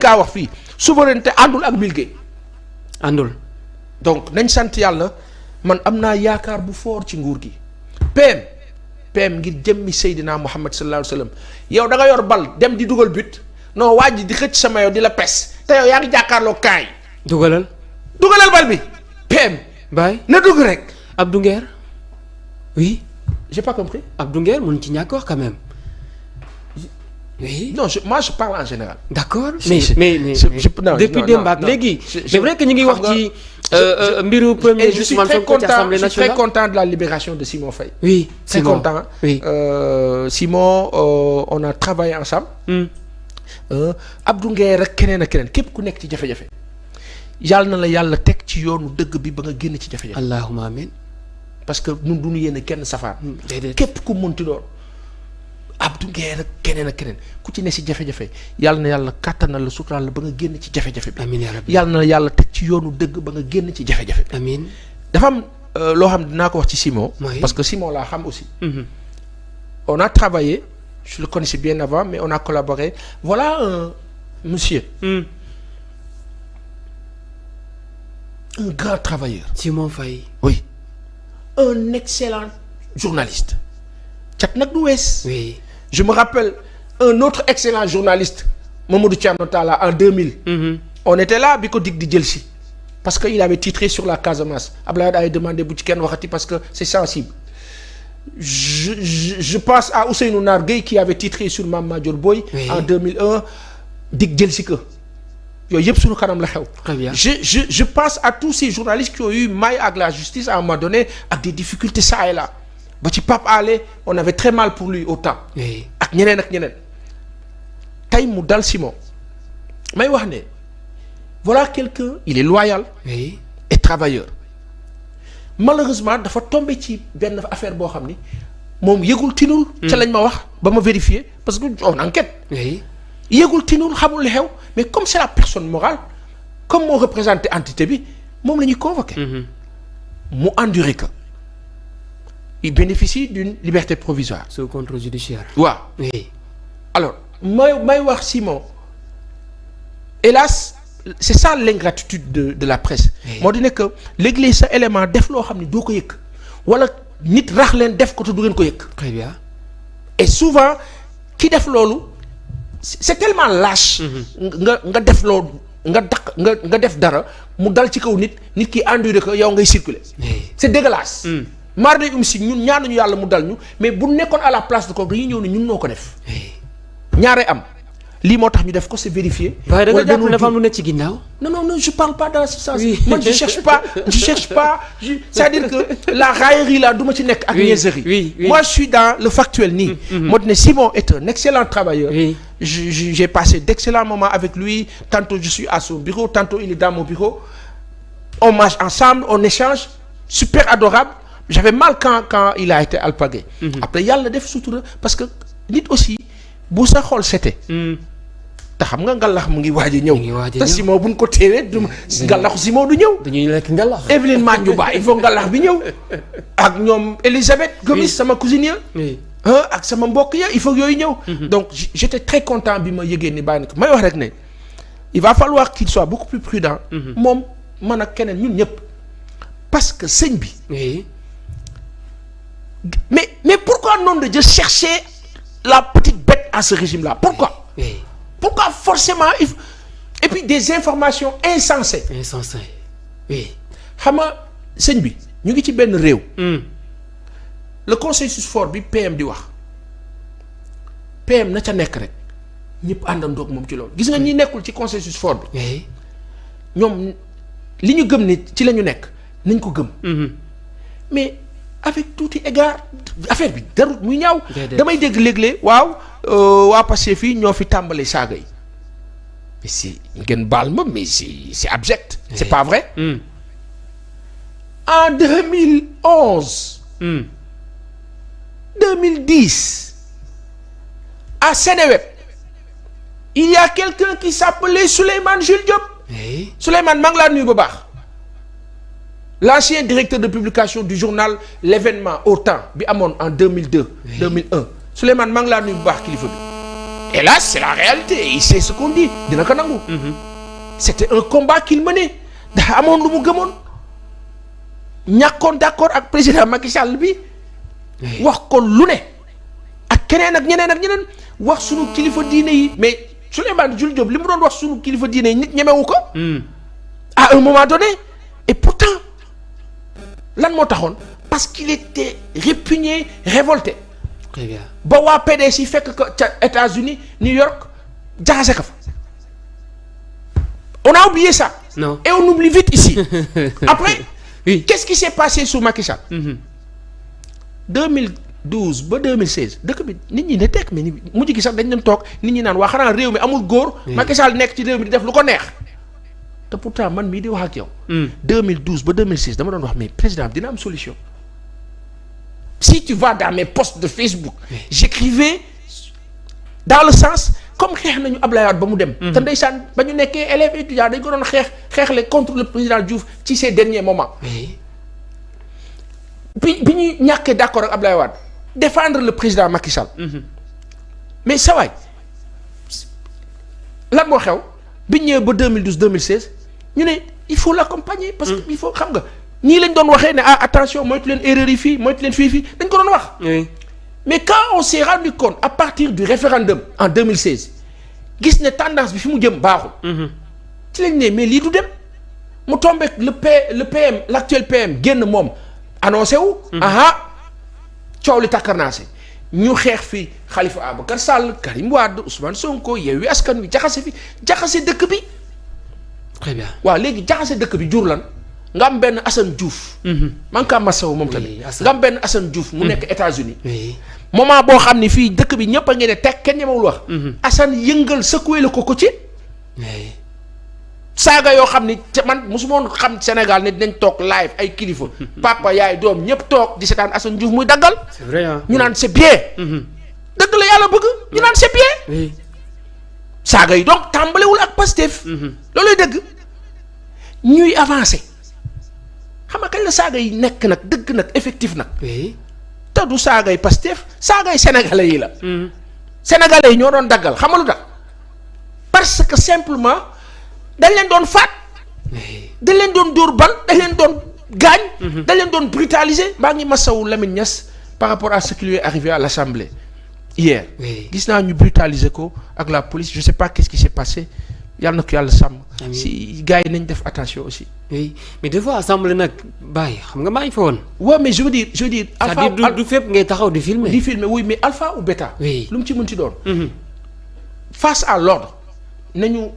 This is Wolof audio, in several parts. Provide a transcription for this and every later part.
kaa wax fii souveraineté àndul ak Bill Gates àndul. donc nañ sant yàlla man am naa yaakaar bu fort ci nguur gi PM ngir jëmmi Seydina Muhammad sallallahu alayhi wa sallam yow da nga yor bal dem di dugal but non waa ji di xëcc sama yow di la pes te yow yaa ngi jàkkaarloo kaay dugalal bal bi PM Baye na dugg rek Abdou Nguer oui j'ai pas compris Abdou Nguer mun ci ñàkk wax quand même oui non je parle en général d'accord Je- mais non, depuis non, démb ak non. léegi Je- c'est vrai que ñu ngi xam wax nga, ci mbiru premier et je suis Ousmane très Sonko ci content Assemblée je suis très nationale content de la libération de Simon Faye oui très Simon. content oui Simon on a travaillé ensemble Abdou Nguer ak keneen képp ku nekk ci jafe-jafe yàlla na la yàlla teg ci yoonu dëgg bi ba nga génn ci jafe-jafe allahumma amin parce que ñun duñu yéene kenn safaan déedéet képp ku munti doon Abdou Nguer ak keneen ku ci ne si jafe-jafe yàlla na yàlla kàttanal la suturaal la ba nga génn ci jafe-jafe bi amin ya rabbi yàlla na la yàlla teg ci yoonu dëgg ba nga génn ci jafe-jafe bi amin dafa am loo xam ne dinaa ko wax ci Simon Oui. parce que Simon laa xam aussi Mhm. on a travaillé je le connaissais bien avant mais on a collaboré voilà un monsieur Mm. un grand travailleur Simon Faye oui un excellent journaliste cat nag du wees oui je me rappelle un autre excellent journaliste Mamadou Thiano Talla en 2000 Mhm. on était là bi ko dig di jël si parce que il avait titré sur la Casamance Abdoulaye avait demandé bu ci kenn waxati parce que c'est sensible je pense à Ousseynou Nar Gueye qui avait titré sur Mame Madior Boye Oui. en 2001 dig jël si ko yooyu yëpp suñu kanam la xew Très bien. je pense à tous ces journalistes qui ont eu maille avec la justice à un moment donné ak des difficultés ça et là ba ci Pape Alé on avait très mal pour lui autant oui ak ñeneen tey mu dal Simon may wax ne voilà quelqu'un il est loyal oui et travailleur malheureusement dafa tombé ci benn affaire boo xam ni moom yëgul tinul ca lañ ma wax ba ma vérifier parce que on enquête oui yëgul tinul xamul li xew mais comme c'est la personne morale comme moo représenté entité bi moom la ñuy convoqué Mhm. mu enduré que il bénéficie d'une liberté provisoire sous contrôle judiciaire waaw oui alors may wax Simon hélas c'est ça l'ingratitude de la presse Oui. moo di ne que léeg-léeg sa élément def loo xam ne doo ko yëg wala nit rax leen def ko te du ngeen ko yëg très bien et souvent ki def loolu c'est tellement lâche nga def loolu nga def dara mu dal ci kaw nit ki enduré ko yow ngay circuler oui c'est dégueulasse maar day si ñun ñaanuñu yàlla mu dal ñu mais bu nekkoon à la place de ko dañuy ñëw ne ñun noo ko def oui ñaare am lii moo tax ñu def ko c'est vérifié. waaye da nga wala jàpp dañoo ne dafa am ju- lu nekk ci ginnaaw non je parle pas dans ce sens. Oui. man je cherche pas c'est-à-dire que la raillerie là du ma ci nekk ak Oui, niaiserie. oui. moi je suis dans le factuel nii. moo di ne Simon est un excellent travailleur. Oui. J'ai passé d'excellents moments avec lui tantôt je suis à son bureau tantôt il est dans mon bureau on mange ensemble on échange super adorable j'avais mal quand il a été alpagué. après yàlla def sutura parce que nit aussi bu sa xol sete te xam nga ngalax mu ngi waaj a ñëw. mu ngi waaj a te ñëw. Simon buñ ko téewee du ngalaxu Simon du ñëw. dañuy lekk ngalax Evelyne Mandiouba il faut ngalax bi ñëw ak ñoom Elisabeth Gomis Oui. sama cousine ya oui ak sama mbokk ya il faut yooyu ñëw. donc j'étais très content bi ma yëgee ni bàyyi na ko may wax rek ne il va falloir qu'il soit beaucoup plus prudent. moom man ak keneen ñun ñëpp parce que sëñ bi oui mais pourquoi nom de Dieu chercher la petite bête à ce régime-là pourquoi. oui Pourquoi forcément et puis des informations insensées insensé oui xam nga sëñ bi ñu ngi ci benn réew le consensus fort bi PM di wax PM na ca nekk rek ñëpp àndandoo ak moom ci loolu gis nga ñi nekkul ci consensus fort bi oui ñoom li ñu gëm ni ci la ñu nekk nañ ko gëm mais avec tout égard affaire bi darut muy ñaaw Déedéet. damay dégg léeg-léeg waaw waa Pastef fii ñoo fi tàmbali saaga yi mais c'est ngeen baal ma mais c'est abject c'est pas vrai en 2011 2010 à Seneweb il y a quelqu'un qui s'appelait Souleymane Jules Diop oui Souleymane maa ngi laa nuyu ba baax l'ancien directeur de publication du journal L'événement au temps bi amoon en 2002 2001 Souleymane maa ngi laa nuyu bu baax kilifa bi Et là c'est la réalité il sait ce qu'on dit dina ko nangu. C'était un combat qu'il menait dafa amoon lu mu gëmoon ñàkkoon d'accord ak président Macky Sall bi. wax ko lu ne. ak keneen ak ñeneen wax sunu kilifa diine yi mais Souleymane Jules Diop li mu doon wax sunu kilifa diine yi nit ñemewu ko. à un moment donné et pourtant lan moo taxoon parce qu'il était répugné révolté. Très bien. ba waa PDS yi fekk ko ca États-Unis New York jaxase ko fa. On a oublié ça. Non. Et on oublie vite ici. Après, oui. Qu'est-ce qui s'est passé sous Macky Sall? 2012 ba 2016 dëkk bi nit ñi ne tekk mais mujj gi sax dañ doon toog nit ñi naan waa xanaa réew mi amul góor. Macky Sall nekk ci réew mi di def lu ko neex. te pourtant man mii di wax ak yow. 2012 ba 2016 dama doon wax mais président dina am solution. Si tu vas dans mes posts de Facebook. J'écrivais dans le sens. Comme xeex nañu Ablaye Wade ba mu dem. te ndeysaan ba ñu nekkee élèves étudiants dañ ko doon xeexle contre le président Diouf ci ces derniers moments. bi ñuy ñàkkee d'accord ak Ablaye Wade défendre le président Macky Sall. mais sa waay lan moo xew bi ñëwee ba 2012 2016 ñu ne il faut l'accompagner. parce que il faut xam nga ñii lañ doon waxee ne attention moytu leen erreur yi fii moytu leen fii dañ ko doon wax. Mais quand on s'est rendu compte à partir du référendum en 2016 gis ne tendance bi fi mu jëm baaxul. ci lañ ne mais lii du dem mu tombé le PM l'actuel PM génn moom annoncé wu. coow li takkarnaase ñu xeex fi Khalifa Ababacar Sall Karim Wade Ousmane Sonko Yewwi Askan Wi jaxase dëkk bi. Très bien. waaw léegi jaxase dëkk bi jur lan nga am benn Assane Diouf. man kaa masawu moom tamit. nga am benn Assane Diouf mu nekk États-Unis moment boo xam ni fii dëkk bi ñëpp a ngi ne teg kenn ñemewul wax. Assane yëngal secoué la ko ci. saaga yoo xam ni man mosuma woon xam Sénégal ne dinañ toog live ay kilifa. papa yaay doom ñëpp toog di seetaan Assane Diouf muy daggal. C'est vrai ñu naan c'est bien. dëgg la yàlla bëgg ñu naan c'est bien. saaga yi donc tàmbalewul ak Pastef. looluy dëgg ñuy avancer. xam nga kañ la saaga yi nekk nag dëgg nag effectif nag. te du saagay Pastef saagay sénégalais yi la. sénégalais yi ñoo doon daggal xam nga lu tax parce que simplement dañ leen doon faat. dañ leen doon dóor bal dañ leen doon gaañ. dañ leen doon brutaliser. maa ngi masawu Lamine Niass par rapport à ce qui lui est arrivé à l'Assemblée hier. gis naa ñu brutaliser ko ak la police je sais pas qu'est-ce qui s'est passé yàlla na ko yàlla sàmm. si gars yi nañ def attention aussi. oui mais des fois assemblée nag bàyyi xam nga maa ngi fa woon. waaw mais je veux dire. alpha du fépp ngay taxaw di filmer. oui mais alpha ou bêta. oui lu mu ci mënti doon. face à l'ordre nañu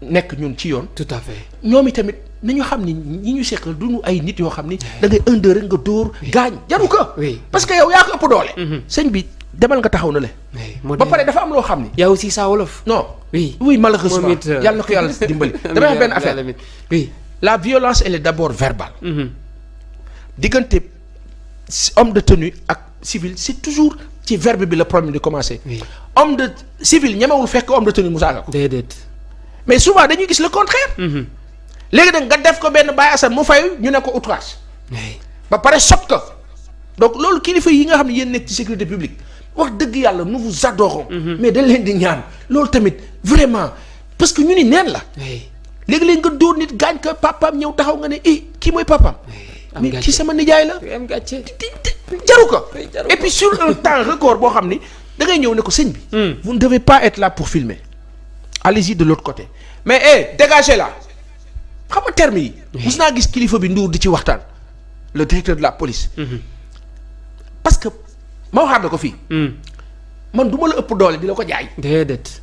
nekk ñun ci yoon. tout à fait. ñoom itamit nañu xam ni ñi ñu seqal duñu ay nit yoo xam ni da ngay ëndër rek nga dóor gaañ jaru ko. parce que yow yaa ko ëpp doole. sëñ bi demal nga taxaw na le. ba pare dafa am loo xam ni. yaa aussi saa wolof. non oui malheureusement yàlla na ko yàlla dimbali. damay wax benn affaire oui. La violence elle est d'abord verbale. diggante homme de tenue ak civil c'est toujours ci verbe bi la problème di commencer. homme de civil ñemewul fekk homme de tenue mu saaga ko. déedéet. mais souvent dañuy gis le contraire. léegi nag nga def ko benn Baye Assane mu fayu ñu ne ko outrage. ba pare sot ko donc loolu kilifa yi nga xam ne yéen nekk ci sécurité publique wax dëgg yàlla nous vous adorons. mais dañ leen di ñaan loolu tamit vraiment parce que ñu ni neen la. léegi-léegi nga dóor nit gaañ ko papaam ñëw taxaw nga ne kii mooy papaam. mais kii sama nijaay la. am gàcce jaru ko. et puis sur un temps record boo xam ni da ngay ñëw ne ko sëñ bi. vous ne devez pas être là pour filmer. allez-y de l'autre côté mais dégagez là xam nga terme yi. mos naa gis kilifa bi Ndour di ci waxtaan. le directeur de la police. parce que ma waxaat la ko fii. man du ma la ëpp doole di la ko jaay. déedéet.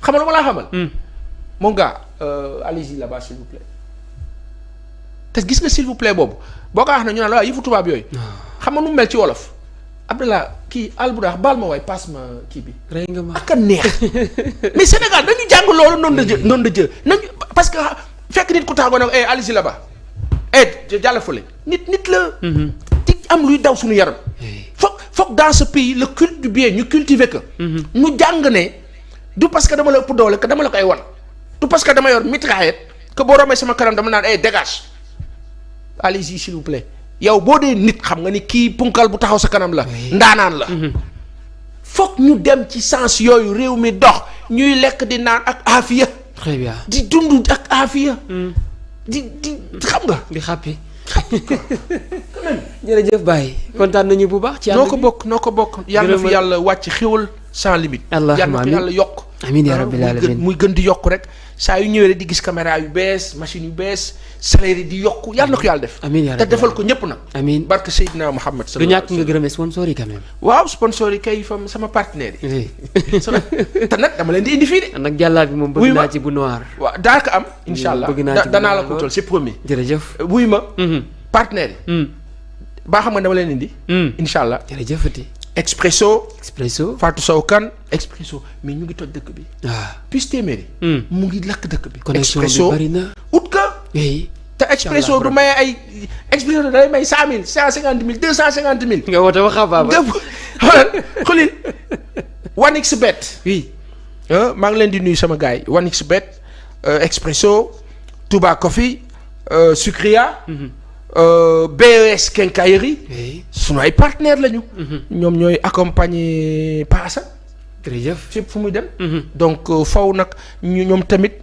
xam nga lu ma laa xamal. mon gars allez-y là-bas s'il vous plaît te gis nga s'il vous plaît boobu boo ko wax ne ñu naan la waaye yëfu tubaab yooyu. xam nga nu mu mel ci wolof. Abdallah kii alburax baal ma waay passe ma kii bi. rey nga ma ak a neex mais Sénégal dañu jàng loolu noonu de jë nañu parce que fekk nit ku taxaw ne allez-y là-bas jàll fële nit la. di am luy daw suñu yaram. foog dans ce pays le culte du bien ñu cultiver que. ñu jàng ne du parce que dama la ëpp doole que dama la koy wan. du parce que dama yor mitraillette que boo romee sama kanam dama naan dégage allez-y s'il vous plaît yow boo dee nit xam nga ni kii punkal bu taxaw sa kanam la. ndaanaan la. foog ñu dem ci sens yooyu réew mi dox ñuy lekk di naan ak aafiya. très bien di dund ak aafiya. di xam nga. di xàppi. jërëjëf Baye kontaan nañu bu baax. ci ànd bi noo ko bokk yàlla fi yàlla wàcc xéwal sans limite. allahumma amiin yàlla yokk. amiin yaa rabbil alamin muy gën di yokk rek saa yu ñëwee rek di gis caméra yu bees machine yu bees salaire di yokk yàlla na ko yàlla def. amiin yaa te rabbil defal ko ñëpp nag. amiin barke Seydina Muhammad. du ñàkk nga gërëmee sponsor yi quand même. waaw sponsor yi kay fam sama partenaire yi. te nag dama leen di indi fii de. nag jàllaat bi moom bëgg naa ci bu noir. waaw daa ko am. incha allah bëgg naa ci danaa la ko toll c'est promis. jërëjëf. wuy ma. partenaire yi. baa xam nga dama leen indi. incha allah jërëjëfati. Expresso. Fatou Sow Kane Expresso mais ñu ngi toj dëkk bi. waaw plus téeméeri. mu ngi lakk dëkk bi. connexion bi bari na ut ka. te Expresso du may ay Expresso day may 100 000 150 000 250 000. nga woote wax Baba. xulil 1xBet. oui. maa ngi leen di nuyu sama gars yi 1xBet Expresso Touba Coffee Sucria. BES Quincaillerie. sunu ay partenaires lañu. ñoom ñooy accompagner Paasa. jërëjëf fépp fu muy dem. donc faw nag ñoom tamit.